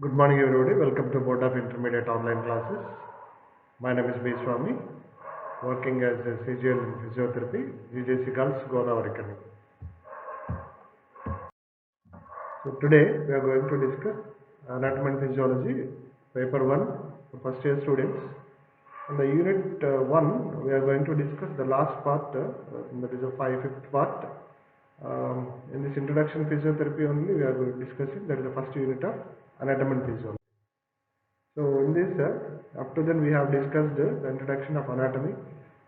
Good morning, everybody. Welcome to Board of Intermediate online classes. My name is B. Swami, working as a CGL in physiotherapy, GJC Girls, Godavari Academy. So today we are going to discuss anatomy and physiology, paper 1 for first year students. In the unit 1, we are going to discuss the last part, that is the fifth part. In this introduction physiotherapy only, we are going to discuss it. That is the first unit of anatomy and physiology. So in this, up to then we have discussed the introduction of anatomy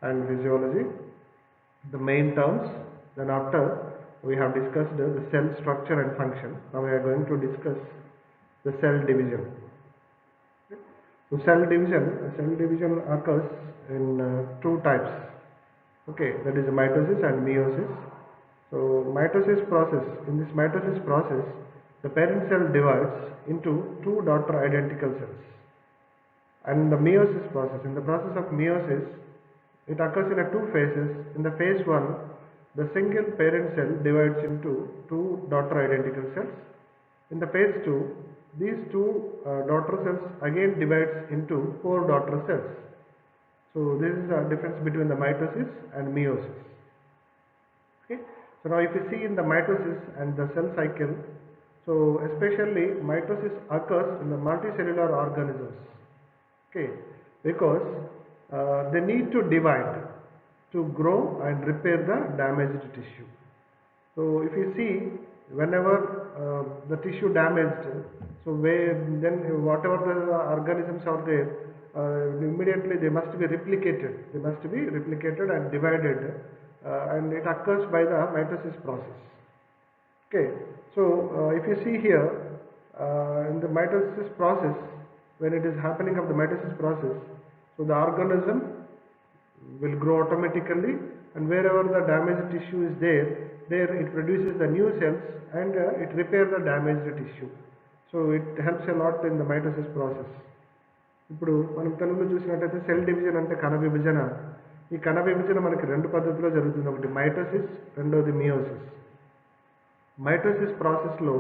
and physiology, the main terms. Then after we have discussed the cell structure and function. Now we are going to discuss the cell division. So cell division occurs in two types. Okay, that is mitosis and meiosis. So mitosis process. In this mitosis process, the parent cell divides into two daughter identical cells. And the meiosis process. In the process of meiosis, it occurs in two phases. In the phase 1, the single parent cell divides into two daughter identical cells. In the phase 2, these two daughter cells again divides into four daughter cells. So this is the difference between the mitosis and meiosis. Okay. So now if you see in the mitosis and the cell cycle, so especially mitosis occurs in the multicellular organisms. Okay, because they need to divide to grow and repair the damaged tissue. So if you see, whenever the tissue damaged, so then whatever the organisms are there, immediately they must be replicated. They must be replicated and divided, and it occurs by the mitosis process. Okay, so if you see here, in the mitosis process, when it is happening of the mitosis process, so the organism will grow automatically, and wherever the damaged tissue is there it produces the new cells and it repairs the damaged tissue. So it helps a lot in the mitosis process. ఇప్పుడు మనం తెలుగులో చూసినట్టయితే cell division అంటే కణ విభజన. ఈ కణ విభజన మనకి రెండు పద్ధతిలో జరుగుతుంది. ఒకటి మైటోసిస్, రెండోది మియోసిస్. మైటోసిస్ ప్రాసెస్లో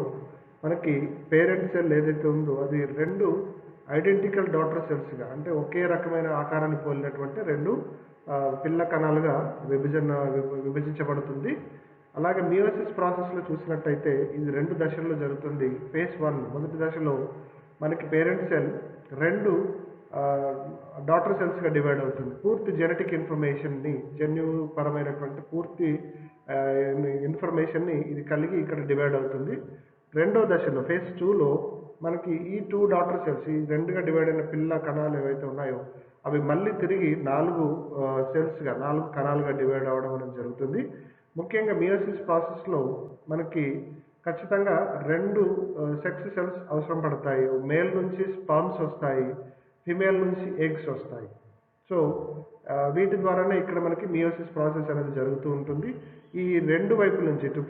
మనకి పేరెంట్ సెల్ ఏదైతే ఉందో అది రెండు ఐడెంటికల్ డాటర్ సెల్స్గా, అంటే ఒకే రకమైన ఆకారాన్ని పోలినటువంటి రెండు పిల్ల కణాలుగా విభజించబడుతుంది. అలాగే మియోసిస్ ప్రాసెస్లో చూసినట్టయితే ఇది రెండు దశల్లో జరుగుతుంది. ఫేజ్ 1 మొదటి దశలో మనకి పేరెంట్ సెల్ రెండు డాటర్ సెల్స్గా డివైడ్ అవుతుంది. పూర్తి జెనెటిక్ ఇన్ఫర్మేషన్ని, జన్యుపరమైనటువంటి పూర్తి ఇన్ఫర్మేషన్ని ఇది కలిగి ఇక్కడ డివైడ్ అవుతుంది. రెండో దశలో ఫేజ్ 2లో మనకి ఈ టూ డాటర్ సెల్స్, ఈ రెండుగా డివైడ్ అయిన పిల్ల కణాలు ఏవైతే ఉన్నాయో అవి మళ్ళీ తిరిగి నాలుగు కణాలుగా డివైడ్ అవ్వడం అనేది జరుగుతుంది. ముఖ్యంగా మియోసిస్ ప్రాసెస్లో మనకి ఖచ్చితంగా రెండు సెక్స్ సెల్స్ అవసరం పడతాయి. మేల్ నుంచి స్పర్మ్స్ వస్తాయి, ఫిమేల్ నుంచి ఎగ్స్ వస్తాయి. సో వీటి ద్వారానే ఇక్కడ మనకి మియోసిస్ ప్రాసెస్ అనేది జరుగుతూ ఉంటుంది. ఈ రెండు వైపుల నుంచి ఇటు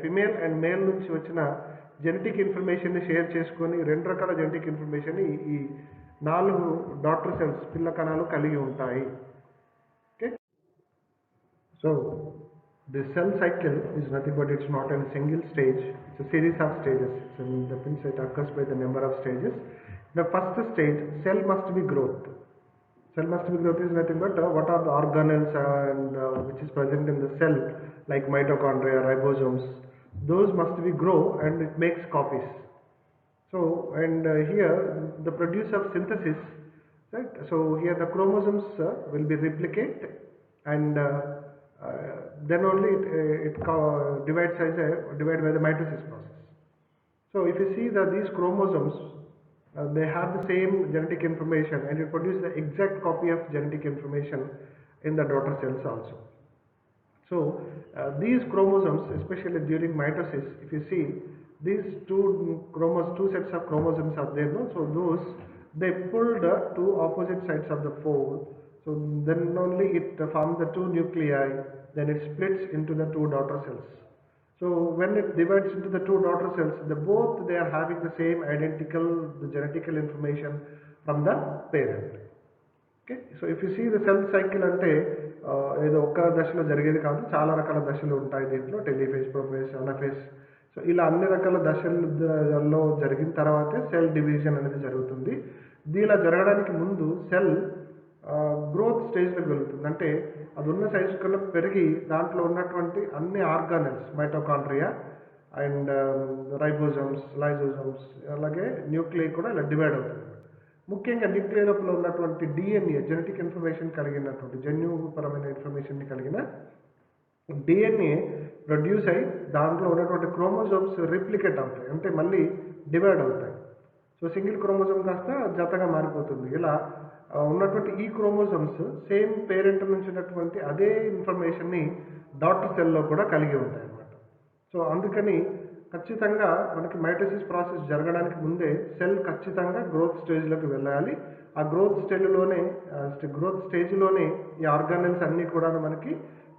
ఫిమేల్ అండ్ మేల్ నుంచి వచ్చిన జెనెటిక్ ఇన్ఫర్మేషన్ని షేర్ చేసుకొని రెండు రకాల జెనెటిక్ ఇన్ఫర్మేషన్ని ఈ నాలుగు డాటర్ సెల్స్, పిల్ల కణాలు కలిగి ఉంటాయి. Okay, so the cell cycle is nothing but it's not a single stage, it's a series of stages. So the means it occurs by the number of stages. The first stage, cell must be growth. Cell must be growth is nothing but what are the organelles and which is present in the cell, like mitochondria, ribosomes, those must be grow and it makes copies. So and here the produce of synthesis, right? So here the chromosomes will be replicate and then only it divides by the mitosis process. So if you see that these chromosomes, they have the same genetic information and it produces the exact copy of genetic information in the daughter cells also. So these chromosomes, especially during mitosis, if you see these two sets of chromosomes are there, no? So those they pull the two opposite sides of the fold. So then only it forms the two nuclei, then it splits into the two daughter cells. So when it divides into the two daughter cells, they are having the same identical genetical information from the parent. Okay, so if you see the cell cycle అంటే ఏదో ఒక్క దశలో జరిగేది కాదు, చాలా రకాల దశలు ఉంటాయి దీంట్లో. టెలిఫేజ్, ప్రొఫేజ్, అనాఫేజ్, సో ఇలా అన్ని రకాల దశల్లో జరిగిన తర్వాతే సెల్ డివిజన్ అనేది జరుగుతుంది. దీనిలా జరగడానికి ముందు సెల్ గ్రోత్ స్టేజ్లోకి వెళ్తుంది. అంటే అది ఉన్న సైజు కన్నా పెరిగి దాంట్లో ఉన్నటువంటి అన్ని organelles, mitochondria and ribosomes, lysosomes, అలాగే న్యూక్లియై కూడా ఇలా డివైడ్ అవుతుంది. ముఖ్యంగా న్యూక్లియై లోపల ఉన్నటువంటి డిఎన్ఏ, జెనెటిక్ ఇన్ఫర్మేషన్ కలిగినటువంటి జన్యుపరమైన ఇన్ఫర్మేషన్ని కలిగిన డిఎన్ఏ ప్రొడ్యూస్ అయ్యి దాంట్లో ఉన్నటువంటి క్రోమోజోమ్స్ రిప్లికేట్ అవుతాయి, అంటే మళ్ళీ డివైడ్ అవుతాయి. సో సింగిల్ క్రోమోజోమ్ కాస్త జతగా మారిపోతుంది. ఇలా ఉన్నటువంటి ఈ క్రోమోజోమ్స్ సేమ్ పేరెంట్ నుంచి ఉన్నటువంటి అదే ఇన్ఫర్మేషన్ని డాటర్ సెల్లో కూడా కలిగి ఉంటాయి అన్నమాట. సో అందుకని ఖచ్చితంగా మనకి మైటోసిస్ ప్రాసెస్ జరగడానికి ముందే సెల్ ఖచ్చితంగా గ్రోత్ స్టేజ్లోకి వెళ్ళాలి. ఆ గ్రోత్ స్టేజ్లోనే ఈ ఆర్గానెల్స్ అన్నీ కూడా మనకి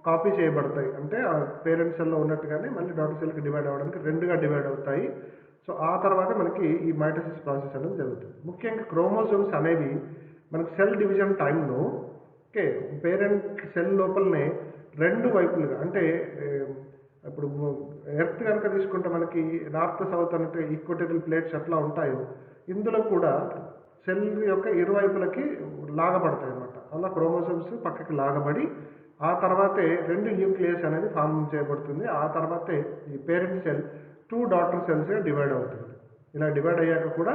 కాపీ చేయబడతాయి. అంటే ఆ పేరెంట్ సెల్లో ఉన్నట్టుగానే మళ్ళీ డాటర్ సెల్కి డివైడ్ అవ్వడానికి రెండుగా డివైడ్ అవుతాయి. సో ఆ తర్వాత మనకి ఈ మైటోసిస్ ప్రాసెస్ అనేది జరుగుతుంది. ముఖ్యంగా క్రోమోజోమ్స్ అనేవి మనకి సెల్ డివిజన్ టైంలో పేరెంట్ సెల్ లోపలనే రెండు వైపులుగా, అంటే ఇప్పుడు ఎర్త్ కనుక తీసుకుంటే మనకి నార్త్ సౌత్ అంటే ఈక్వటోరియల్ ప్లేట్స్ ఎట్లా ఉంటాయో ఇందులో కూడా సెల్ యొక్క ఇరువైపులకి లాగబడతాయి అన్నమాట. అలా క్రోమోజోమ్స్ పక్కకి లాగబడి ఆ తర్వాతే రెండు న్యూక్లియస్ అనేది ఫామ్ చేయబడుతుంది. ఆ తర్వాతే ఈ పేరెంట్ సెల్ 2 డాటర్ సెల్స్గా డివైడ్ అవుతుంది. ఇలా డివైడ్ అయ్యాక కూడా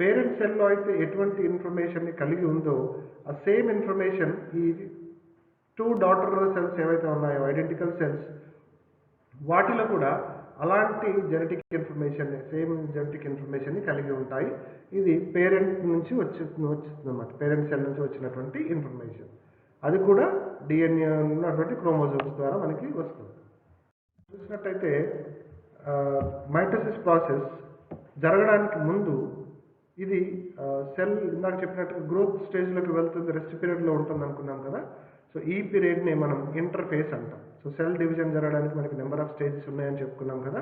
పేరెంట్ సెల్లో అయితే ఎటువంటి ఇన్ఫర్మేషన్ని కలిగి ఉందో ఆ సేమ్ ఇన్ఫర్మేషన్ ఈ 2 డాటర్ సెల్స్ ఏవైతే ఉన్నాయో ఐడెంటికల్ సెల్స్, వాటిలో కూడా అలాంటి జెనెటిక్ ఇన్ఫర్మేషన్, సేమ్ జెనెటిక్ ఇన్ఫర్మేషన్ని కలిగి ఉంటాయి. ఇది పేరెంట్ నుంచి వచ్చింది అన్నమాట. పేరెంట్ సెల్ నుంచి వచ్చినటువంటి ఇన్ఫర్మేషన్ అది కూడా డిఎన్ఏ ఉన్నటువంటి క్రోమోజోమ్స్ ద్వారా మనకి వస్తుంది. చూసినట్టయితే మైటోసిస్ ప్రాసెస్ జరగడానికి ముందు ఇది సెల్ ఇందాక చెప్పినట్టు గ్రోత్ స్టేజ్లోకి వెళ్తుంది, రెస్ట్ పీరియడ్లో ఉంటుంది అనుకున్నాం కదా. సో ఈ పీరియడ్ని మనం ఇంటర్ఫేస్ అంటాం. సో సెల్ డివిజన్ జరగడానికి మనకి నెంబర్ ఆఫ్ స్టేజెస్ ఉన్నాయని చెప్పుకున్నాం కదా.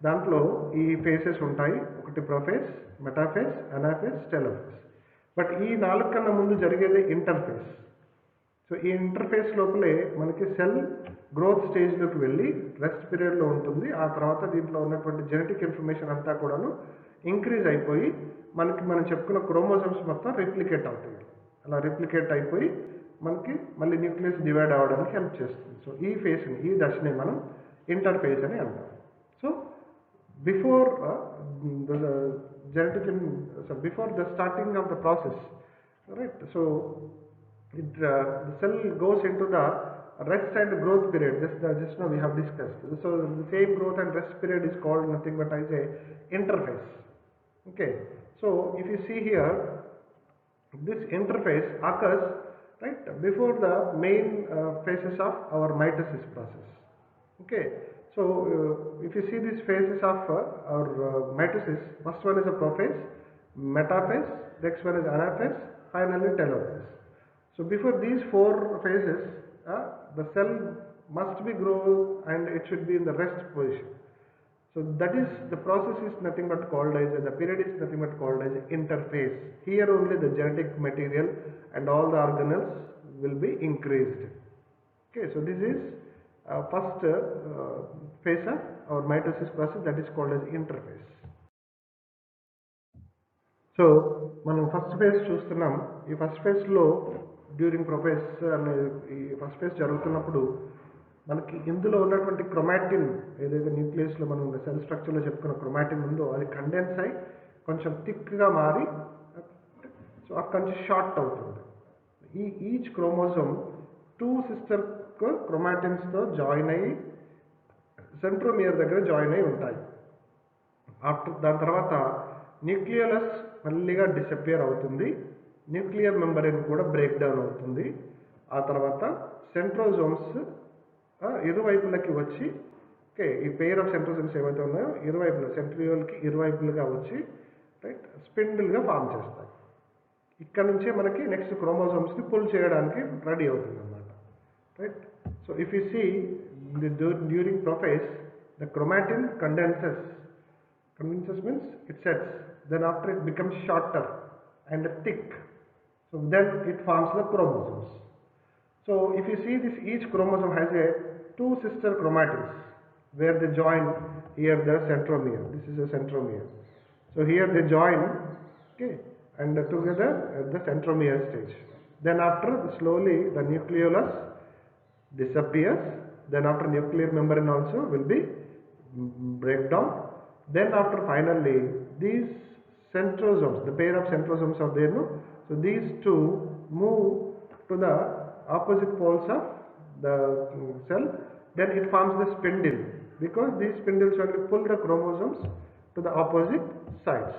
దాంట్లో ఈ ఫేసెస్ ఉంటాయి. ఒకటి prophase, metaphase, anaphase, telophase. But ఈ 4 కన్నా ముందు జరిగేది ఇంటర్ఫేస్. సో ఈ ఇంటర్ఫేస్ లోపలే మనకి సెల్ గ్రోత్ స్టేజ్లోకి వెళ్ళి రెస్ట్ పీరియడ్లో ఉంటుంది. ఆ తర్వాత దీంట్లో ఉన్నటువంటి జెనెటిక్ ఇన్ఫర్మేషన్ అంతా కూడాను ఇంక్రీజ్ అయిపోయి మనం చెప్పుకున్న క్రోమోజోమ్స్ మొత్తం రిప్లికేట్ అవుతాయి. అలా రిప్లికేట్ అయిపోయి మనకి మళ్ళీ న్యూక్లియస్ డివైడ్ అవ్వడానికి హెల్ప్ చేస్తుంది. సో ఈ ఫేస్ని, ఈ దశని మనం ఇంటర్ఫేస్ అని అంటాం. So before before the starting of the process, right, so the cell goes into the rest and growth period. Just now we have discussed. So the same growth and rest period is called nothing but as a interface. Okay. So if you see here, this interface occurs right before the main phases of our mitosis process. Okay. So if you see these phases of our mitosis, first one is a prophase, metaphase, next one is anaphase, finally telophase. So before these 4 phases, the cell must be grown and it should be in the rest position. So that is, the process is nothing but called as, the period is nothing but called as interface. Here only the genetic material and all the organelles will be increased. Okay, so this is first phase of our mitosis process, that is called as interface. So మనం first phase చూస్తున్నాం. ఈ first ఫేజ్లో during prophase అనే ఈ first phase జరుగుతున్నప్పుడు మనకి ఇందులో ఉన్నటువంటి క్రొమాటిన్, ఏదైతే న్యూక్లియస్లో మనం సెల్ స్ట్రక్చర్లో చెప్పుకున్న క్రొమాటిన్ ఉందో అది కండెన్స్ అయి కొంచెం థిక్గా మారి సో అది కొంచెం షార్ట్ అవుతుంది. ఈచ్ క్రోమోజోమ్ 2 సిస్టర్ క్రొమాటిన్స్తో జాయిన్ అయ్యి సెంట్రోమియర్ దగ్గర జాయిన్ అయి ఉంటాయి. దాని తర్వాత న్యూక్లియస్ మళ్ళీగా డిసపియర్ అవుతుంది. న్యూక్లియర్ మెంబ్రేన్ కూడా బ్రేక్ డౌన్ అవుతుంది. ఆ తర్వాత సెంట్రోజోమ్స్ ఇరువైపులకి వచ్చి, ఓకే, ఈ పెయిర్ ఆఫ్ సెంట్రోజోమ్స్ ఏవైతే ఉన్నాయో ఇరువైపులు, సెంట్రియోల్కి ఇరువైపులుగా వచ్చి రైట్ స్పిన్డిల్గా ఫామ్ చేస్తాయి. ఇక్కడ నుంచే మనకి నెక్స్ట్ క్రోమోజోమ్స్ని పుల్ చేయడానికి రెడీ అవుతుంది అన్నమాట. Right. So if you see during prophase the chromatin condenses means it sets, then after it becomes shorter and thick, so then it forms the chromosomes. So if you see this, each chromosome has a 2 sister chromatins. where they join here the centromere. This is a centromere. So here they join, okay, and together at the centromere stage. Then after slowly the nucleolus disappears. Then after nuclear membrane also will be breakdown. Then after finally these centrosomes, the pair of centrosomes are there, no? So these two move to the opposite poles of the cell. Then it forms the spindle, because these spindles will pull the chromosomes to the opposite sides.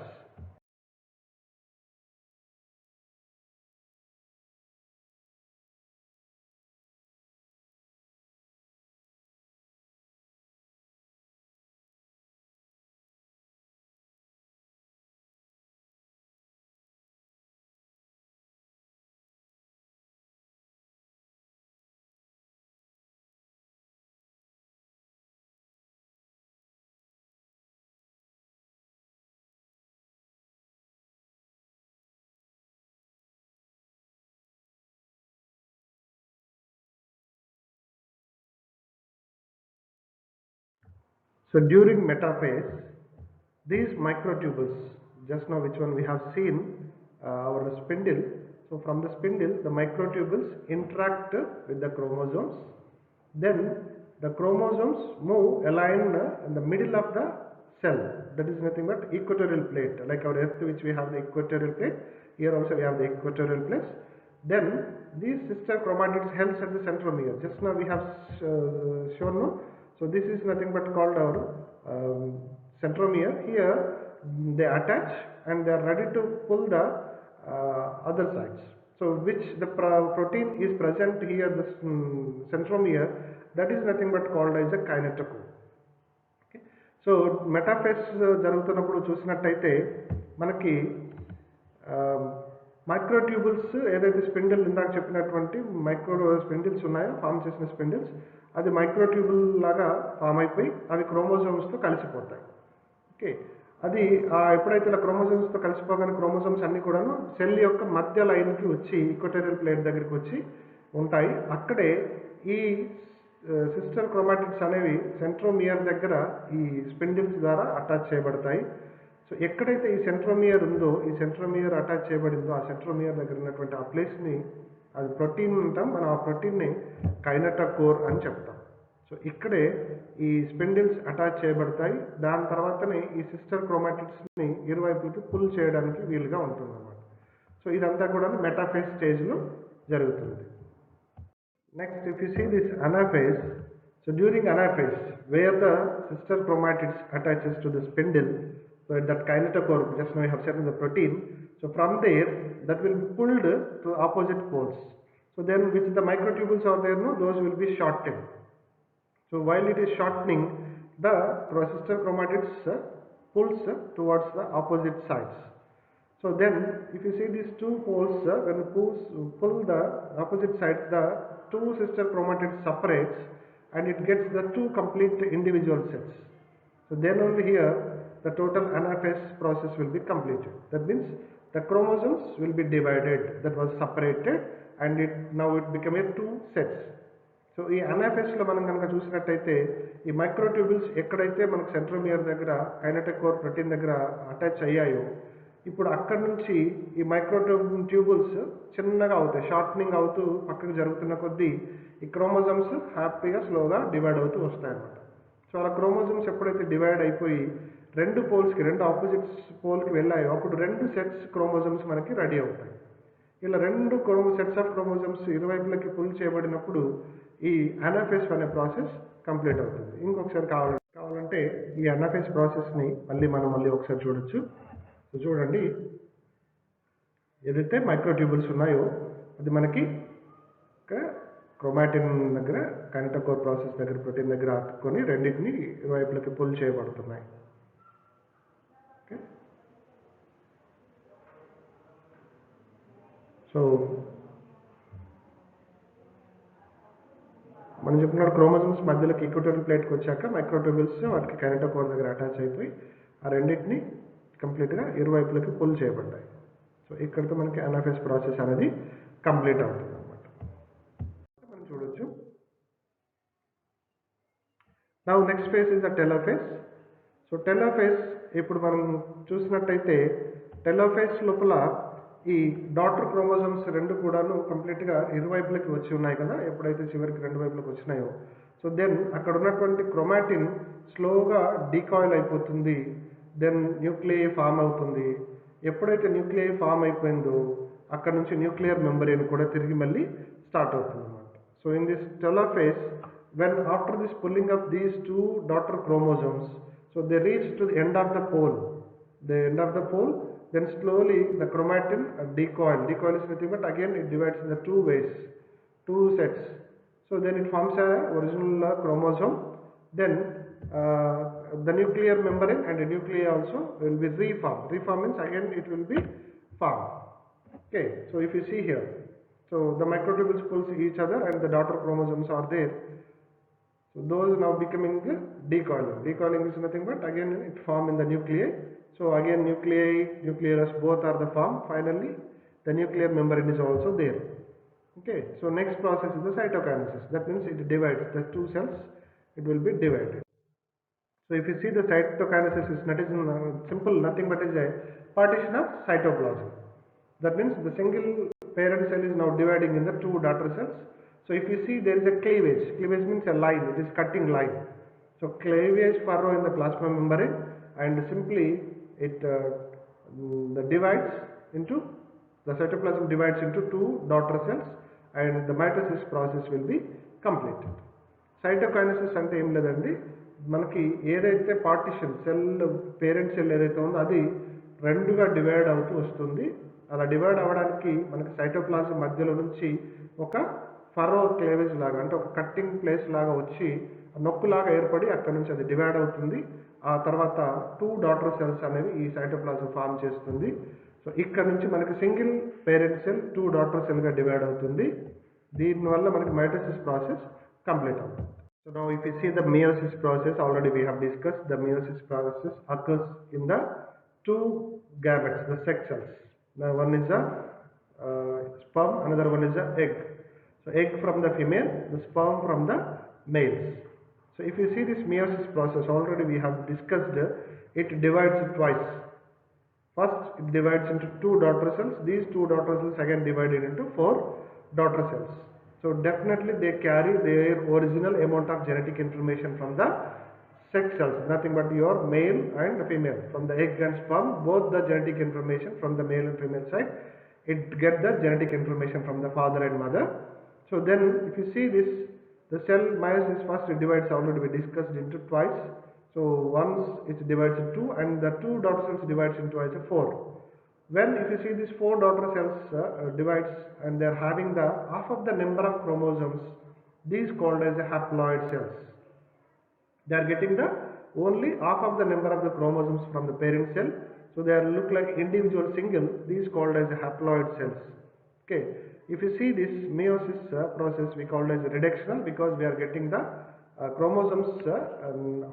So during metaphase, these microtubules, just now which one we have seen, our spindle. So from the spindle, the microtubules interact with the chromosomes. Then the chromosomes move align in the middle of the cell. That is nothing but equatorial plate. Like our Earth, which we have the equatorial plate. Here also we have the equatorial plate. Then these sister chromatids held at the centromere. Just now we have shown, no? So this is nothing but called our centromere. Here they attach and they are ready to pull the other sides. So which the protein is present here, this centromere, that is nothing but called as a kinetochore. Okay. So metaphase జరుగుతున్నప్పుడు చూసినట్టయితే మనకి మైక్రోట్యూబుల్స్ ఏదైతే spindle ఇందాక చెప్పినటువంటి micro spindles ఉన్నాయో, form చేసిన spindles, అది మైక్రోట్యూబుల్ లాగా ఫామ్ అయిపోయి అవి క్రోమోజోమ్స్తో కలిసిపోతాయి. ఓకే, అది ఎప్పుడైతే ఇలా క్రోమోజోమ్స్తో కలిసిపోగానే క్రోమోజోమ్స్ అన్నీ కూడాను సెల్ యొక్క మధ్య లైన్కి వచ్చి ఈక్వటోరియల్ ప్లేట్ దగ్గరికి వచ్చి ఉంటాయి. అక్కడే ఈ సిస్టర్ క్రోమాటిడ్స్ అనేవి సెంట్రోమియర్ దగ్గర ఈ స్పిండిల్స్ ద్వారా అటాచ్ చేయబడతాయి. సో ఎక్కడైతే ఈ సెంట్రోమియర్ ఉందో, ఈ సెంట్రోమియర్ అటాచ్ చేయబడిందో, ఆ సెంట్రోమియర్ దగ్గర ఉన్నటువంటి ఆ ప్లేస్ని, అది ప్రోటీన్ ఉంటాం, మనం ఆ ప్రోటీన్ని కైనెటోకోర్ అని చెప్తాం. సో ఇక్కడే ఈ స్పిండిల్స్ అటాచ్ చేయబడతాయి. దాని తర్వాతనే ఈ సిస్టర్ క్రోమాటిడ్స్ని ఇరువైపులకి పుల్ చేయడానికి వీలుగా ఉంటుంది అన్నమాట. సో ఇదంతా కూడా మెటాఫేజ్ స్టేజ్లో జరుగుతుంది. Next, if you see this anaphase, so during anaphase, where the sister chromatids attaches to the spindle, so at that kinetochore, just now I have said in the protein, so from there, that will be pulled to opposite poles. So then, which the microtubules are there, no, those will be shortened. So while it is shortening, the sister chromatids pulls towards the opposite sides. So then, if you see these two poles, when pull the opposite sides, the two sister chromatids separates and it gets the two complete individual sets. So then only here the total anaphase process will be completed. That means the chromosomes will be divided, that was separated, and now it became a two sets. So ఈ అనాఫేస్లో మనం కనుక చూసినట్టయితే ఈ మైక్రోట్యూబుల్స్ ఎక్కడైతే మనకు centromere దగ్గర కైనెటోకోర్ protein దగ్గర attach అయ్యాయో, ఇప్పుడు అక్కడ నుంచి ఈ మైక్రోట్యూబుల్స్ చిన్నగా అవుతాయి, షార్ట్నింగ్ అవుతూ పక్కకు జరుగుతున్న కొద్దీ ఈ క్రోమోజోమ్స్ హ్యాపీగా స్లోగా డివైడ్ అవుతూ వస్తాయన్నమాట. సో అలా క్రోమోజోమ్స్ ఎప్పుడైతే డివైడ్ అయిపోయి రెండు పోల్స్కి, రెండు ఆపోజిట్ పోల్కి వెళ్ళాయో, అప్పుడు రెండు సెట్స్ క్రోమోజోమ్స్ మనకి రెడీ అవుతాయి. ఇలా రెండు సెట్స్ ఆఫ్ క్రోమోజోమ్స్ ఇరువైపులకి పుల్ చేయబడినప్పుడు ఈ అనాఫేస్ అనే ప్రాసెస్ కంప్లీట్ అవుతుంది. ఇంకొకసారి కావాలంటే ఈ అనాఫేస్ ప్రాసెస్ని మళ్ళీ ఒకసారి చూడొచ్చు. సో చూడండి, ఏదైతే మైక్రోట్యూబుల్స్ ఉన్నాయో అది మనకి క్రోమాటిన్ దగ్గర, కైనెటోకోర్ ప్రాసెస్ దగ్గర, ప్రోటీన్ దగ్గర అతుక్కొని రెండింటిని ఇరువైపులకి పుల్ చేయబడుతున్నాయి. ఓకే, సో మనం చెప్పుకున్న క్రోమోజోమ్స్ మధ్యలోకి ఈక్వటోరియల్ ప్లేట్కి వచ్చాక మైక్రోట్యూబుల్స్ వాటికి కైనెటోకోర్ దగ్గర అటాచ్ అయిపోయి ఆ రెండింటిని కంప్లీట్గా ఇరువైపులకి పుల్ చేయబడ్డాయి. సో ఇక్కడితో మనకి అనాఫేస్ ప్రాసెస్ అనేది కంప్లీట్ అవుతుంది అన్నమాట. మనం చూడొచ్చు, Now next phase is the telophase. So telophase ఇప్పుడు మనం చూసినట్టయితే టెలోఫేస్ లోపల ఈ డాటర్ క్రోమోజోమ్స్ రెండు కూడాను కంప్లీట్గా ఇరువైపులకి వచ్చి ఉన్నాయి కదా, ఎప్పుడైతే చివరికి రెండు వైపులకు వచ్చినాయో సో దెన్ అక్కడ ఉన్నటువంటి క్రోమాటిన్ స్లోగా డీకాయిల్ అయిపోతుంది. దెన్ న్యూక్లియై ఫామ్ అవుతుంది. ఎప్పుడైతే న్యూక్లియై ఫామ్ అయిపోయిందో అక్కడ నుంచి న్యూక్లియర్ మెంబ్రేన్ కూడా తిరిగి మళ్ళీ స్టార్ట్ అవుతుంది అన్నమాట. So in this telophase when after this pulling of these two daughter chromosomes, so they reach to the end of the pole, then slowly the chromatin decoil is nothing but again it divides in the two ways, two sets. So then it forms a original chromosome. Then the nuclear membrane and the nuclei also will be reformed means again it will be formed. Okay, so if you see here, so the microtubules pulls each other and the daughter chromosomes are there. So those now becoming decoiling. Decoiling is nothing but again it form in the nuclei. So again nucleus both are the form. Finally the nuclear membrane is also there. Okay, so next process is the cytokinesis. That means it divides the two cells, it will be divided. So if you see the cytokinesis is simple, nothing but is a partition of cytoplasm. That means the single parent cell is now dividing in the two daughter cells. So if you see there is a cleavage means a line, it is cutting line. So cleavage furrow in the plasma membrane and simply it divides into, the cytoplasm divides into two daughter cells and the mitosis process will be completed. Cytokinesis ante em ledandi, మనకి ఏదైతే partition cell parent cell ఏదైతే ఉందో అది రెండుగా divide అవుతూ వస్తుంది. అలా divide అవ్వడానికి మనకి సైటోప్లాజం మధ్యలో నుంచి ఒక ఫరో క్లేవేజ్ లాగా అంటే ఒక కట్టింగ్ ప్లేస్ లాగా వచ్చి నొక్కులాగా ఏర్పడి అక్కడ నుంచి అది డివైడ్ అవుతుంది. ఆ తర్వాత టూ డాటర్ సెల్స్ అనేవి ఈ సైటోప్లాజం ఫామ్ చేస్తుంది. సో ఇక్కడ నుంచి మనకి single parent cell two daughter సెల్గా డివైడ్ అవుతుంది. దీనివల్ల మనకి మైటోసిస్ ప్రాసెస్ కంప్లీట్ అవుతుంది. So now if you see the meiosis process, already we have discuss the meiosis process occurs in the two gametes, the sex cells. Now one is the sperm, another one is the egg. So egg from the female, the sperm from the males. So if you see this meiosis process, already we have discussed, it divides twice. First it divides into two daughter cells. These two daughter cells again divided into four daughter cells. So definitely they carry their original amount of genetic information from the sex cells, nothing but your male and female. From the egg and sperm, both the genetic information from the male and female side, it get the genetic information from the father and mother. So then if you see this, the cell meiosis first it divides, already we discussed, into twice. So once it divides into two and the two daughter cells divides into as a four. When if you see these four daughter cells divides and they are having the half of the number of chromosomes, these called as a haploid cells. They are getting the only half of the number of the chromosomes from the parent cell, so they are look like individual single. These called as haploid cells. Okay, if you see this meiosis process, we call it as reductional because we are getting the chromosomes,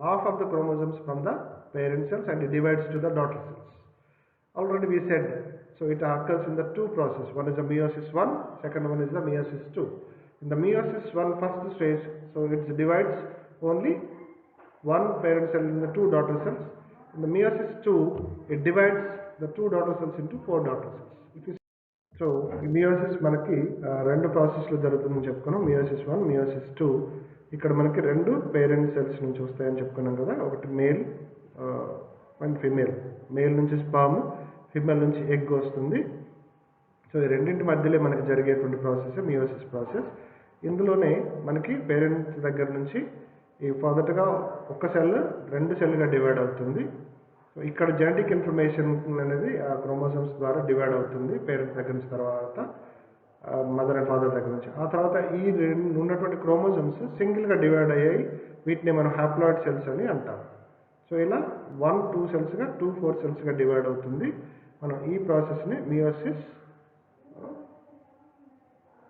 half of the chromosomes from the parent cells and it divides to the daughter cells. Already we said, so it occurs in the two process. One is the meiosis 1, second one is the meiosis 2. In the meiosis 1 first stage, so it divides only one parent cell in the two daughter cells. In the meiosis 2, it divides the two daughter cells into four daughter cells. If you see, so meiosis మనకి రెండు ప్రాసెస్లు జరుగుతుందని చెప్పుకున్నాం. meiosis 1, meiosis 2. ఇక్కడ మనకి రెండు parent cells నుంచి వస్తాయని చెప్పుకున్నాం కదా, ఒకటి మేల్ అండ్ ఫీమేల్. మేల్ నుంచి స్పామ్, ఫీమేల్ నుంచి ఎగ్ వస్తుంది. సో ఈ రెండింటి మధ్యలో మనకి జరిగేటువంటి ప్రాసెస్ మియోసిస్ ప్రాసెస్. ఇందులోనే మనకి పేరెంట్ దగ్గర నుంచి ఈ మొదటగా ఒక సెల్ రెండు సెల్గా డివైడ్ అవుతుంది. సో ఇక్కడ జెనెటిక్ ఇన్ఫర్మేషన్ అనేది ఆ క్రోమోసోమ్స్ ద్వారా డివైడ్ అవుతుంది పేరెంట్స్ దగ్గర నుంచి, తర్వాత మదర్ అండ్ ఫాదర్ దగ్గర నుంచి. ఆ తర్వాత ఈ ఉన్నటువంటి క్రోమోసోమ్స్ సింగిల్గా డివైడ్ అయ్యాయి, వీటిని మనం హ్యాప్లాయిడ్ సెల్స్ అని అంటాం. సో ఇలా 1-2 సెల్స్గా 2-4 సెల్స్గా డివైడ్ అవుతుంది. మనం ఈ ప్రాసెస్ని మియోసిస్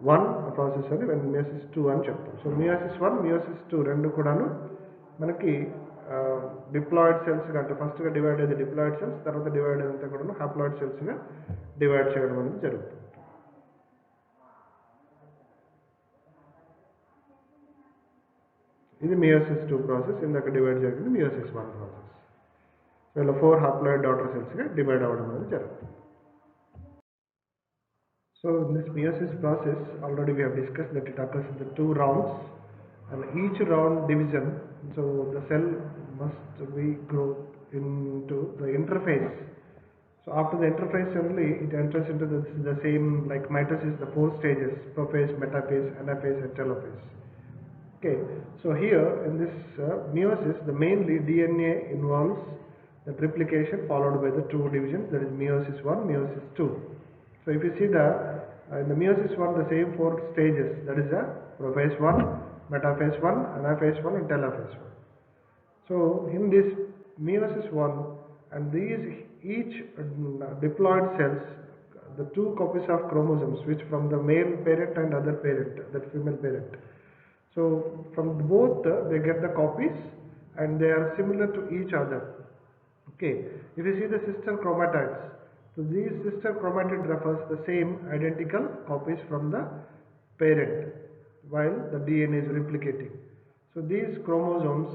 1 ప్రాసెస్ అని, మియోసిస్ 2 అని చెప్తాం. సో మియోసిస్ 1, మియోసిస్ 2 రెండు కూడాను మనకి డిప్లాయిడ్ సెల్స్గా, అంటే ఫస్ట్గా డివైడ్ అయ్యేది డిప్లాయిడ్ సెల్స్, తర్వాత డివైడ్ అయ్యేంతా కూడా హ్యాప్లాయిడ్ సెల్స్గా డివైడ్ చేయడం అనేది జరుగుతుంది. ఇది meiosis 2 ప్రాసెస్. ఇందాక డివైడ్ జరిగింది meiosis 1 ప్రాసెస్. సో ఇలా 4 హాప్లాయిడ్ డాటర్ సెల్స్గా డివైడ్ అవ్వడం అనేది జరుగుతుంది. So in this meiosis process, already we have discussed that it occurs in the 2 rounds, and each round division, so the cell must be grow into the interphase. So after the interphase only, it enters into the same, like mitosis, the 4 stages: prophase, metaphase, anaphase, and telophase. Okay, so here in this meiosis, the mainly DNA involves the replication followed by the 2 divisions, that is meiosis 1, meiosis 2. So if you see in the meiosis 1, the same 4 stages, that is prophase 1, metaphase 1, anaphase 1, and telophase 1. So in this meiosis 1, and these each diploid cells, the 2 copies of chromosomes, which from the male parent and other parent, that female parent. So from both they get the copies, and they are similar to each other. Okay, if you see the sister chromatids, so these sister chromatid refers the same identical copies from the parent while the DNA is replicating. So these chromosomes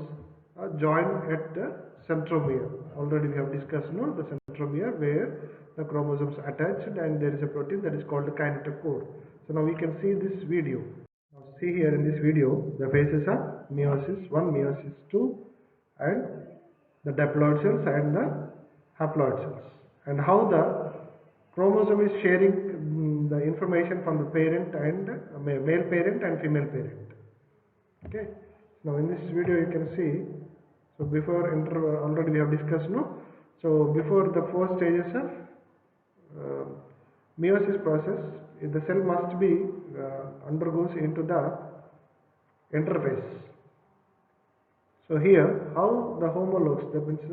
are joined at the centromere. Already we have discussed the centromere, where the chromosomes are attached, and there is a protein that is called the kinetochore. So now we can see this video. Now see here in this video, the phases are meiosis 1, meiosis 2, and the diploid cells and the haploid cells, and how the chromosome is sharing the information from the parent and male parent and female parent. Okay, now in this video you can see, so before already we have discussed, so before the 4 stages of meiosis process, the cell must be undergoes into the interphase. So here, how the homologues, that means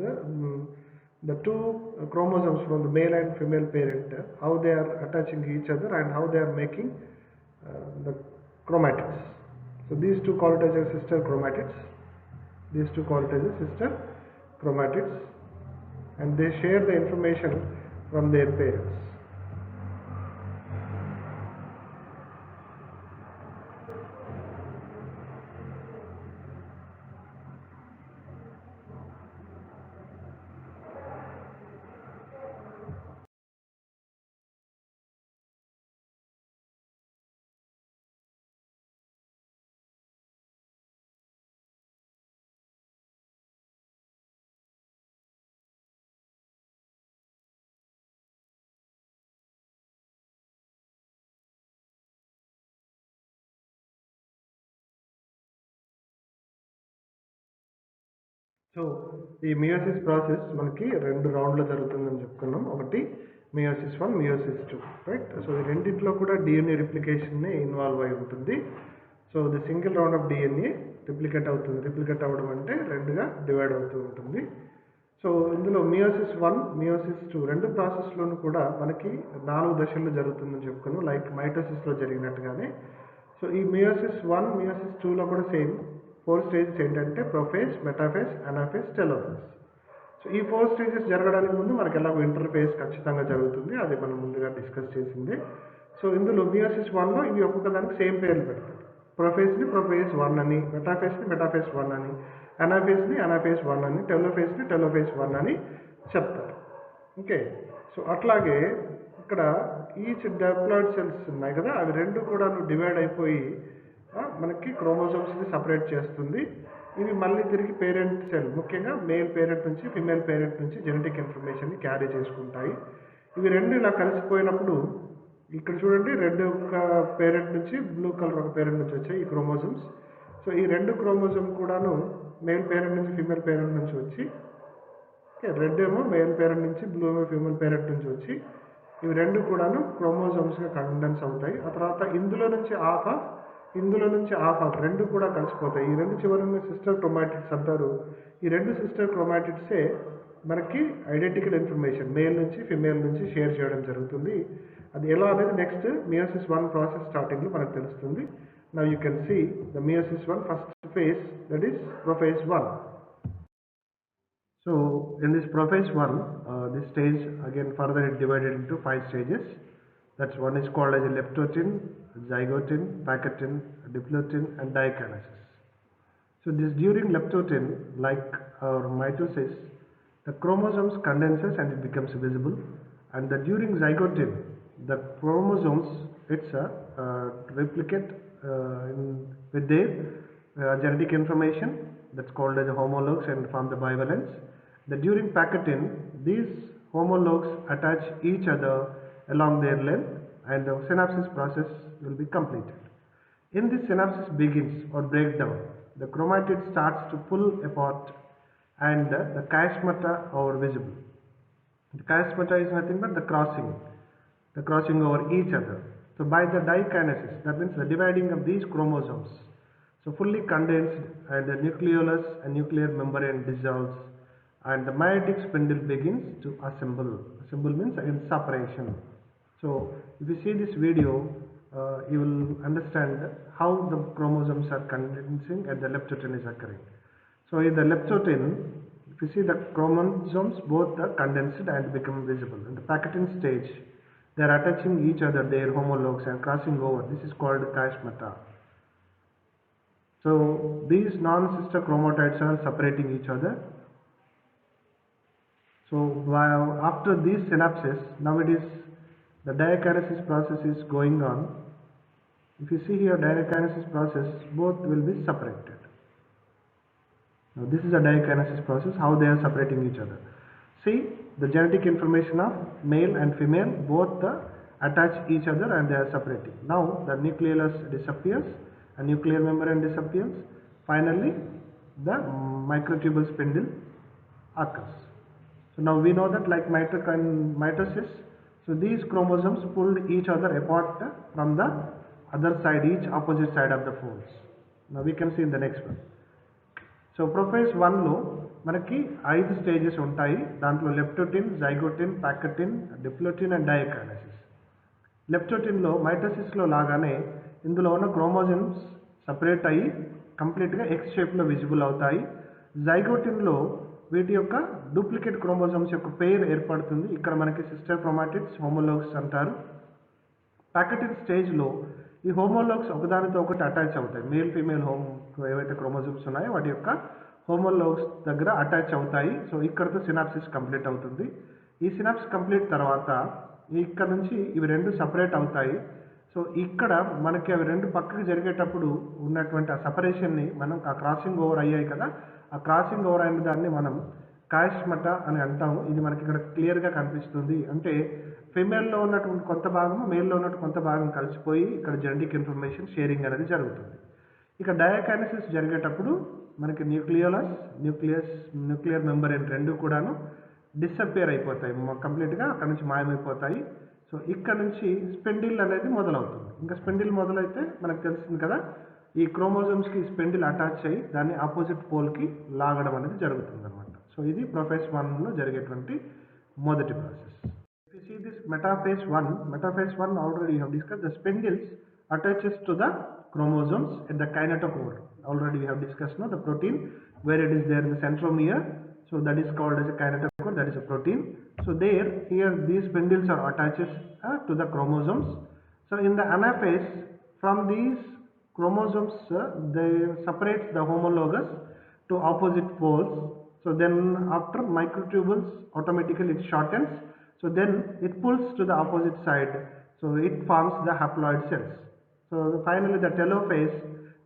the 2 chromosomes from the male and female parent, how they are attaching each other and how they are making the chromatids. So these 2 call it as sister chromatids. These 2 call it as sister chromatids, and they share the information from their parents. So ఈ meiosis process మనకి 2 రౌండ్లో జరుగుతుందని చెప్పుకున్నాం. ఒకటి meiosis 1, meiosis 2, right. So ఈ రెండింటిలో కూడా DNA రిప్లికేషన్నే involve అయి ఉంటుంది. So the single round of DNA replicate అవుతుంది. రిప్లికేట్ అవ్వడం అంటే 2గా డివైడ్ అవుతూ ఉంటుంది. సో ఇందులో మియోసిస్ 1, మియోసిస్ 2 రెండు ప్రాసెస్లోనూ కూడా మనకి 4 దశల్లో జరుగుతుందని చెప్పుకున్నాం, లైక్ మైటోసిస్లో జరిగినట్టుగానే. సో ఈ మియోసిస్ 1, మియోసిస్ 2లో కూడా సేమ్ 4 స్టేజెస్ ఏంటంటే ప్రొఫేజ్, మెటాఫేజ్, అనాఫేజ్, టెలోఫేజ్. సో ఈ 4 స్టేజెస్ జరగడానికి ముందు మనకి ఎలాగో ఇంటర్ఫేజ్ ఖచ్చితంగా జరుగుతుంది, అది మనం ముందుగా డిస్కస్ చేసింది. సో ఇందులో మియోసిస్ 1లో ఇవి ఒక్కొక్క దానికి సేమ్ పేర్లు పెడతారు. ప్రొఫేజ్ని ప్రొఫేజ్ 1 అని, మెటాఫేజ్ని మెటాఫేజ్ 1 అని, అనాఫేజ్ని అనాఫేజ్ 1 అని, టెలోఫేజ్ని టెలోఫేజ్ 1 అని చెప్తారు. ఓకే, సో అట్లాగే ఇక్కడ ఈచ్ డిప్లాయిడ్ సెల్స్ ఉన్నాయి కదా, అవి 2 కూడా డివైడ్ అయిపోయి మనకి క్రోమోజోమ్స్ని సపరేట్ చేస్తుంది. ఇవి మళ్ళీ తిరిగి పేరెంట్ సెల్, ముఖ్యంగా మేల్ పేరెంట్ నుంచి ఫిమేల్ పేరెంట్ నుంచి జెనెటిక్ ఇన్ఫర్మేషన్ని క్యారీ చేసుకుంటాయి. ఇవి 2 ఇలా కలిసిపోయినప్పుడు ఇక్కడ చూడండి, రెడ్ ఒక పేరెంట్ నుంచి, బ్లూ కలర్ ఒక పేరెంట్ నుంచి వచ్చాయి ఈ క్రోమోజోమ్స్. సో ఈ 2 క్రోమోజోమ్ కూడాను మేల్ పేరెంట్ నుంచి ఫిమేల్ పేరెంట్ నుంచి వచ్చి, రెడ్ ఏమో మేల్ పేరెంట్ నుంచి, బ్లూ ఏమో ఫిమేల్ పేరెంట్ నుంచి వచ్చి, ఇవి 2 కూడాను క్రోమోజోమ్స్గా కండెన్స్ అవుతాయి. ఆ తర్వాత ఇందులో నుంచి హాఫ్ ఆఫ్, ఇందులో నుంచి హాఫ్ ఆఫ్ 2 కూడా కలిసిపోతాయి. ఈ 2 చివరిని సిస్టర్ క్రోమాటిడ్స్ అంటారు. ఈ 2 సిస్టర్ క్రోమాటిడ్సే మనకి ఐడెంటికల్ ఇన్ఫర్మేషన్ మేల్ నుంచి ఫిమేల్ నుంచి షేర్ చేయడం జరుగుతుంది. అది ఎలా అనేది నెక్స్ట్ మియోసిస్ 1 ప్రాసెస్ స్టార్టింగ్లో మనకు తెలుస్తుంది. Now you can see the meiosis 1 first phase, that is prophase 1. So in this prophase 1, this stage again further it divided into 5 stages. That's one is called as a leptotin, zygotin, pacotin, diplotin, and dikinesis. So this during leptotin, like our mitosis, the chromosomes condenses and it becomes visible, and the during zygotin, the chromosomes replicate with their genetic information that's called as homologs and form the bivalence. The during Packetin, these homologs attach each other along their length, and the synapsis process will be completed. In this synapsis begins or breakdown, the chromatid starts to pull apart and the chiasmata are visible. The chiasmata is nothing but the crossing over each other. So by the dikinesis, that means the dividing of these chromosomes, so fully condensed and the nucleolus and nuclear membrane dissolves and the meiotic spindle begins to assemble. Assemble means again separation. So if you see this video, you will understand how the chromosomes are condensing and the leptotin is occurring. So in the leptotin, if you see the chromosomes both are condensed and become visible. In the Packetin stage, they are attaching each other, their homologs, and crossing over. This is called chiasmata. So these non-sister chromatids are separating each other. So while after these synapses, now it is the dikinesis process is going on. If you see here dikinesis process, both will be separated. Now this is a dikinesis process, how they are separating each other. See the genetic information of male and female both attach each other and they are separating. Now the nucleolus disappears and nuclear membrane disappears. Finally the microtubule spindle occurs. So now we know that like mitosis, so these chromosomes pulled each other apart from the other side, each opposite side of the folds. Now we can see in the next one. So prophase 1 లో మనకి 5 stages ఉంటాయి. దాంట్లో లెప్టోటిన్, జైగోటిన్, ప్యాకెటిన్, డిప్లోటిన్ and డయాకినసిస్. లెప్టోటిన్లో మైటోసిస్లో లాగానే ఇందులో ఉన్న chromosomes separate అయ్యి కంప్లీట్గా X షేప్లో విజిబుల్ అవుతాయి. జైగోటిన్లో వీటి యొక్క డూప్లికేట్ క్రోమోజోమ్స్ యొక్క పెయిర్ ఏర్పడుతుంది. ఇక్కడ మనకి సిస్టర్ క్రోమాటిడ్స్, హోమోలోగ్స్ అంటారు. ప్యాకెటిన్ స్టేజ్లో ఈ హోమోలోగ్స్ ఒకదానితో ఒకటి అటాచ్ అవుతాయి. మేల్ ఫీమేల్ ఏవైతే క్రోమోజోమ్స్ ఉన్నాయో వాటి యొక్క హోమోలోగ్స్ దగ్గర అటాచ్ అవుతాయి. సో ఇక్కడతో సినాప్సిస్ కంప్లీట్ అవుతుంది. ఈ సినాప్సిస్ కంప్లీట్ తర్వాత ఇక్కడ నుంచి ఇవి రెండు సపరేట్ అవుతాయి. సో ఇక్కడ మనకి అవి రెండు పక్కకి జరిగేటప్పుడు ఉన్నటువంటి ఆ సపరేషన్ని మనం ఆ క్రాసింగ్ ఓవర్ అయ్యాయి కదా, ఆ క్రాసింగ్ ఓవర్ అయిన దాన్ని మనం కాయిస్మటా అని అంటాము. ఇది మనకి ఇక్కడ క్లియర్గా కనిపిస్తుంది. అంటే ఫిమేల్లో ఉన్నటువంటి కొంత భాగం మేల్లో ఉన్నటువంటి కొంత భాగం కలిసిపోయి ఇక్కడ జెనెటిక్ ఇన్ఫర్మేషన్ షేరింగ్ అనేది జరుగుతుంది. ఇక డయాకినసిస్ జరిగేటప్పుడు మనకి న్యూక్లియోలస్, న్యూక్లియర్ మెంబ్రేన్ రెండు కూడాను డిసపియర్ అయిపోతాయి, కంప్లీట్గా అక్కడ నుంచి మాయమైపోతాయి. సో ఇక్కడ నుంచి స్పెండిల్ అనేది మొదలవుతుంది. ఇంకా స్పెండిల్ మొదలైతే మనకు తెలిసింది కదా, ఈ క్రోమోజోమ్స్కి స్పెండిల్ అటాచ్ అయ్యి దాన్ని ఆపోజిట్ పోల్కి లాగడం అనేది జరుగుతుంది అనమాట. సో ఇది ప్రొఫేజ్ 1లో జరిగేటువంటి మొదటి process. If you see this metaphase 1 already you have discussed. The spindles attaches to the chromosomes at the kinetochore. Already we have discussed now the protein where it is there in the centromere. So that is called as a kinetochore, that is a protein. So here these spindles are attached to the chromosomes. So in the anaphase, from these chromosomes they separate the homologous to opposite poles. So then after microtubules automatically it shortens. So then it pulls to the opposite side. So it forms the haploid cells. So finally the telophase,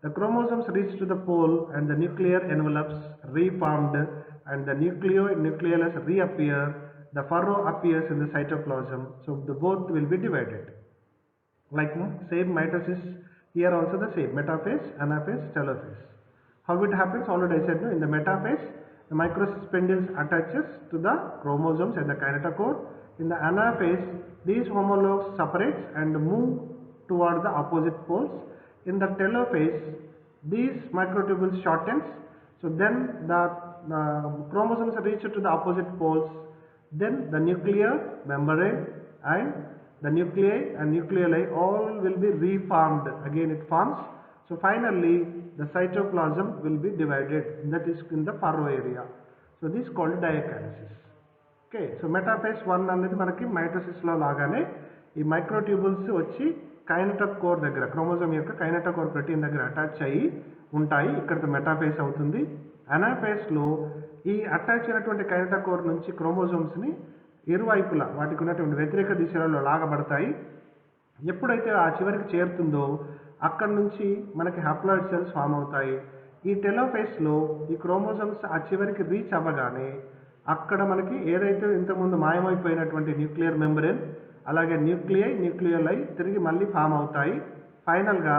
the chromosomes reach to the pole and the nuclear envelopes reformed and the nucleolus reappear. The furrow appears in the cytoplasm. So the both will be divided. Like same mitosis, here also the same metaphase, anaphase, telophase. How it happens? Already I said no. In the metaphase, the microspindles attaches to the chromosomes and the kinetochore. In the anaphase, these homologs separate and move toward the opposite poles. In the telophase, these microtubules shortens. So then the chromosomes reach to the opposite poles. Then the nuclear membrane and the nuclei and nucleoli all will be reformed. Again it forms. So finally the cytoplasm will be divided. That is in the furrow area. So this is called diakinesis. Okay, so metaphase 1 అనేది మనకి మైటోసిస్లో లాగానే ఈ మైక్రోట్యూబుల్స్ వచ్చి kinetochore దగ్గర, chromosome యొక్క kinetochore protein దగ్గర attach అయ్యి ఉంటాయి. ఇక్కడ మెటాఫేస్ అవుతుంది. అనాఫేస్లో ఈ అటాచ్ అయినటువంటి కైనెటోకోర్ నుంచి క్రోమోజోమ్స్ని ఇరువైపులా వాటికి ఉన్నటువంటి వ్యతిరేక దిశలలో లాగబడతాయి. ఎప్పుడైతే ఆ చివరికి చేరుతుందో అక్కడి నుంచి మనకి హ్యాప్లాయిడ్ సెల్స్ ఫామ్ అవుతాయి. ఈ టెలోఫేస్లో ఈ క్రోమోజోమ్స్ ఆ చివరికి రీచ్ అవ్వగానే అక్కడ మనకి ఏదైతే ఇంతకుముందు మాయమైపోయినటువంటి న్యూక్లియర్ మెంబ్రేన్ అలాగే న్యూక్లియోలై తిరిగి మళ్ళీ ఫామ్ అవుతాయి. ఫైనల్గా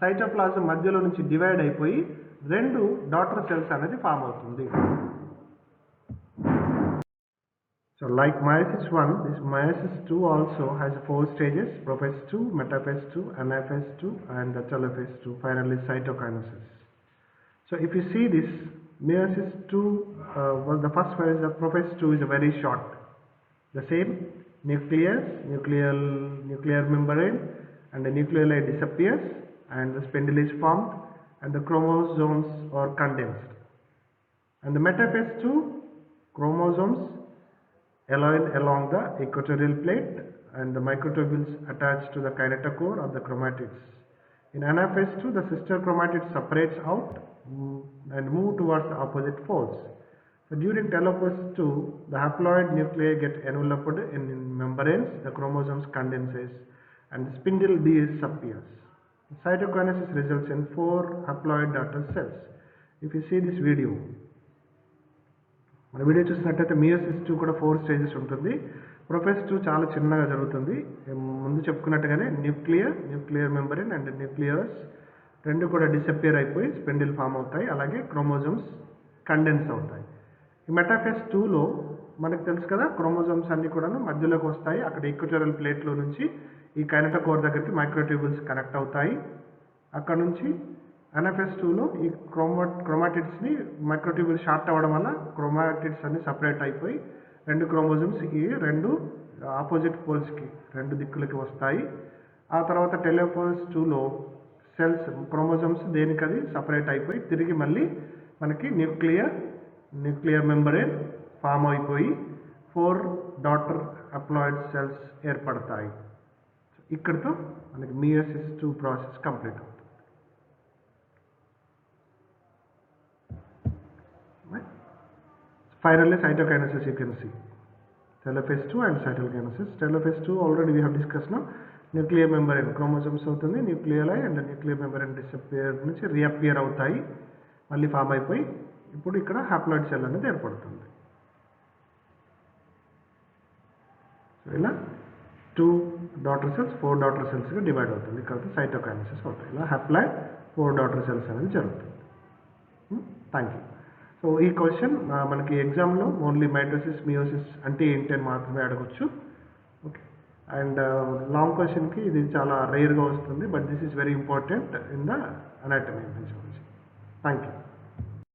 సైటోప్లాజం మధ్యలో నుంచి డివైడ్ అయిపోయి 2 డాటర్ సెల్స్ అనేది ఫామ్ అవుతుంది. So like meiosis 1, this meiosis 2 also has 4 stages: prophase 2, metaphase 2, anaphase 2 and telophase 2, finally cytokinesis. So if you see this meiosis 2, the first phase of prophase 2 is very short. The same nuclear membrane and the nucleoli disappears and the spindle is formed and the chromosomes are condensed. And the metaphase 2, chromosomes aligned along the equatorial plate and the microtubules attached to the kinetochore of the chromatids. In anaphase 2, the sister chromatid separates out and move towards the opposite folds. So during telophase 2, the haploid nuclei get enveloped in membranes, the chromosomes condenses and the spindle disappears. Cytokinesis results in 4 haploid daughter cells. If you see this video, మన video చూసినట్టయితే meiosis 2 కూడా 4 stages ఉంటుంది. ప్రొఫేజ్ 2 చాలా చిన్నగా జరుగుతుంది. ముందు చెప్పుకున్నట్టుగానే nuclear membrane and nucleus రెండు కూడా డిసపియర్ అయిపోయి స్పెండిల్ ఫామ్ అవుతాయి. అలాగే క్రోమోజోమ్స్ కండెన్స్ అవుతాయి. ఈ మెటాఫేజ్ 2లో మనకు తెలుసు కదా, క్రోమోజోమ్స్ అన్ని కూడా మధ్యలోకి వస్తాయి. అక్కడ ఈక్వటోరియల్ ప్లేట్లో నుంచి ఈ కైనెటోకోర్ దగ్గరికి మైక్రోట్యూబుల్స్ కనెక్ట్ అవుతాయి. అక్కడ నుంచి అనాఫేజ్ 2లో ఈ క్రోమాటిడ్స్ని మైక్రోట్యూబుల్స్ షార్ట్ అవ్వడం వల్ల క్రోమాటిడ్స్ అన్ని సపరేట్ అయిపోయి 2 క్రోమోజోమ్స్ ఈ 2 ఆపోజిట్ పోల్స్కి 2 దిక్కులకి వస్తాయి. ఆ తర్వాత టెలోఫేజ్ 2లో సెల్స్ క్రోమోజోమ్స్ దేనికది సపరేట్ అయిపోయి తిరిగి మళ్ళీ మనకి న్యూక్లియర్ మెంబ్రేన్ ఫామ్ అయిపోయి 4 డాటర్ హ్యాప్లాయిడ్ సెల్స్ ఏర్పడతాయి. ఇక్కడితో మనకి మియోసిస్ 2 ప్రాసెస్ కంప్లీట్ అవుతుంది. Finally, cytokinesis you can see. Telophase 2 and cytokinesis. Telophase 2 already we have discussed now. Nuclear membrane chromosomes అవుతుంది, nucleoli and nuclear membrane disappear నుంచి reappear అవుతాయి, మళ్ళీ form అయిపోయి ఇప్పుడు ఇక్కడ హ్యాప్లాయిడ్ సెల్ అనేది ఏర్పడుతుంది. ఇలా 2 డాటర్ సెల్స్ 4 డాటర్ సెల్స్గా డివైడ్ అవుతుంది. ఇక్కడ సైటోకైనసిస్ అవుతాయి. ఇలా హ్యాప్లాయిడ్ 4 డాటర్ సెల్స్ అనేది జరుగుతుంది. Thank you. సో ఈ క్వశ్చన్ మనకి ఎగ్జామ్లో ఓన్లీ మైటోసిస్ మియోసిస్ అంటే ఏంటి అని మాత్రమే అడగొచ్చు. ఓకే, అండ్ లాంగ్ క్వశ్చన్కి ఇది చాలా రేర్గా వస్తుంది, but this is very important in the anatomy and physiology. Thank you.